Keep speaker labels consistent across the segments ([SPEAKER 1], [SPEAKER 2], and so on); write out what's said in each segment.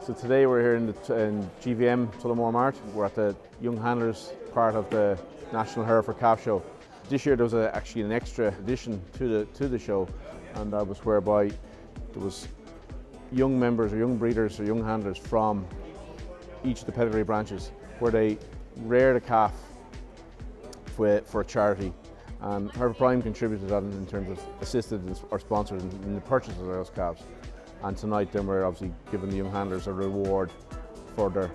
[SPEAKER 1] So today we're here in GVM Tullamore Mart. We're at the Young Handlers part of the National Hereford Calf Show. This year there was actually an extra addition to the show, and that was whereby there was young members or young breeders or young handlers from each of the pedigree branches where they reared a calf for a charity. And Hereford Prime contributed that in terms of assisted or sponsored in the purchase of those calves. And tonight then we're obviously giving the young handlers a reward for their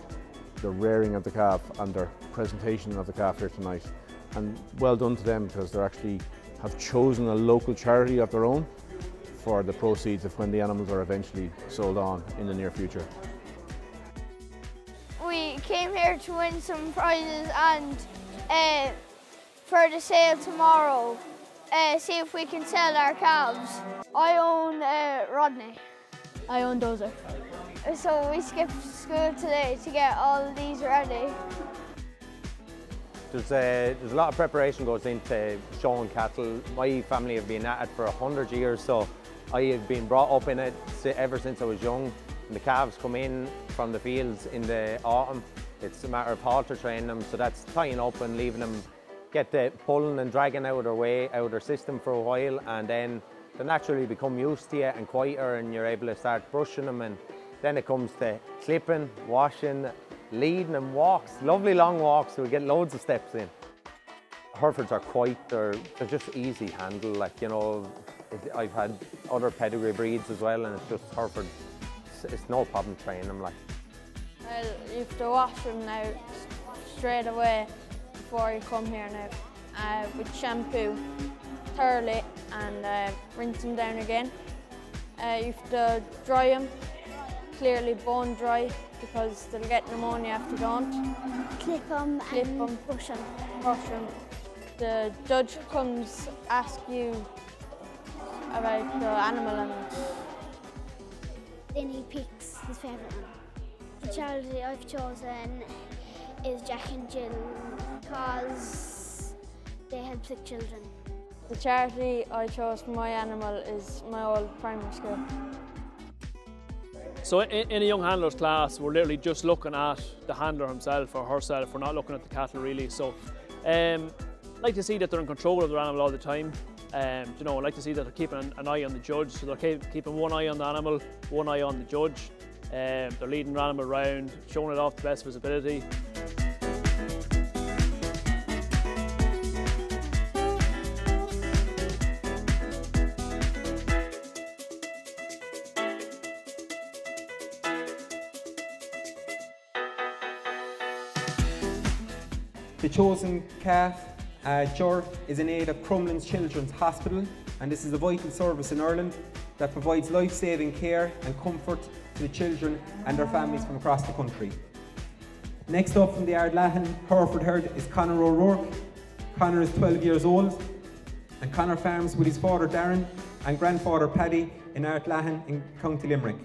[SPEAKER 1] rearing of the calf and their presentation of the calf here tonight. And well done to them, because they actually have chosen a local charity of their own for the proceeds of when the animals are eventually sold on in the near future.
[SPEAKER 2] We came here to win some prizes and for the sale tomorrow, see if we can sell our calves. I own Rodney.
[SPEAKER 3] I own Dozer.
[SPEAKER 2] So we skipped school today to get all of these ready.
[SPEAKER 4] There's a lot of preparation goes into showing cattle. My family have been at it for 100 years, so I have been brought up in it ever since I was young. And the calves come in from the fields in the autumn. It's a matter of halter training them, so that's tying up and leaving them get the pulling and dragging out of their way, out of their system for a while, and then they naturally become used to it and quieter, and you're able to start brushing them, and then it comes to clipping, washing, leading them walks, lovely long walks, so we get loads of steps in. Herefords are quiet, they're just easy handle, like, you know, I've had other pedigree breeds as well, and it's just Hereford, it's no problem training them, like.
[SPEAKER 3] Well, you have to wash them now straight away before you come here now, with shampoo, thoroughly, and rinse them down again. You have to dry them, clearly bone dry, because they'll get pneumonia if they don't.
[SPEAKER 2] Clip them and brush them.
[SPEAKER 3] Brush them. The judge comes ask you about the animal, and
[SPEAKER 5] then he picks his favourite one. The charity I've chosen is Jack and Jill, because they help sick children.
[SPEAKER 3] the charity I chose for my animal is my old primary school.
[SPEAKER 6] So in a young handlers class, we're literally just looking at the handler himself or herself. We're not looking at the cattle really. So I like to see that they're in control of their animal all the time. You know, I like to see that they're keeping an eye on the judge. So they're keeping one eye on the animal, one eye on the judge. They're leading the animal around, showing it off to the best of his ability.
[SPEAKER 7] The chosen calf, Jur, is in aid of Crumlin's Children's Hospital, and this is a vital service in Ireland that provides life-saving care and comfort to the children and their families from across the country. Next up from the Ardlahan Hereford herd is Conor O'Rourke. Conor is 12 years old, and Conor farms with his father Darren and grandfather Paddy in Ardlahan in County Limerick.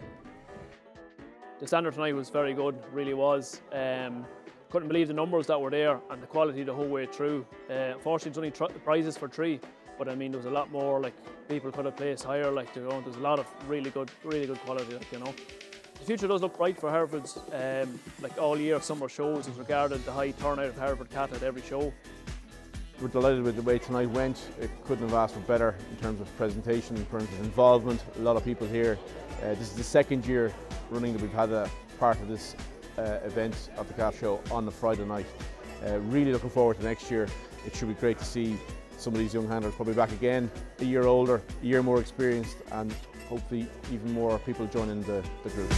[SPEAKER 6] The standard tonight was very good, really was. Couldn't believe the numbers that were there and the quality the whole way through. Unfortunately, it's only prizes for 3, but I mean there was a lot more. Like people could have placed higher. Like there's a lot of really good quality. Like, you know, the future does look bright for Herefords. Like all year, summer shows is regarded the high turnout of Hereford cattle at every show.
[SPEAKER 1] We're delighted with the way tonight went. It couldn't have asked for better in terms of presentation, in terms of involvement. A lot of people here. This is the second year running that we've had a part of this event of the calf show on the Friday night. Really looking forward to next year. It should be great to see some of these young handlers probably back again, a year older, a year more experienced, and hopefully even more people joining the group.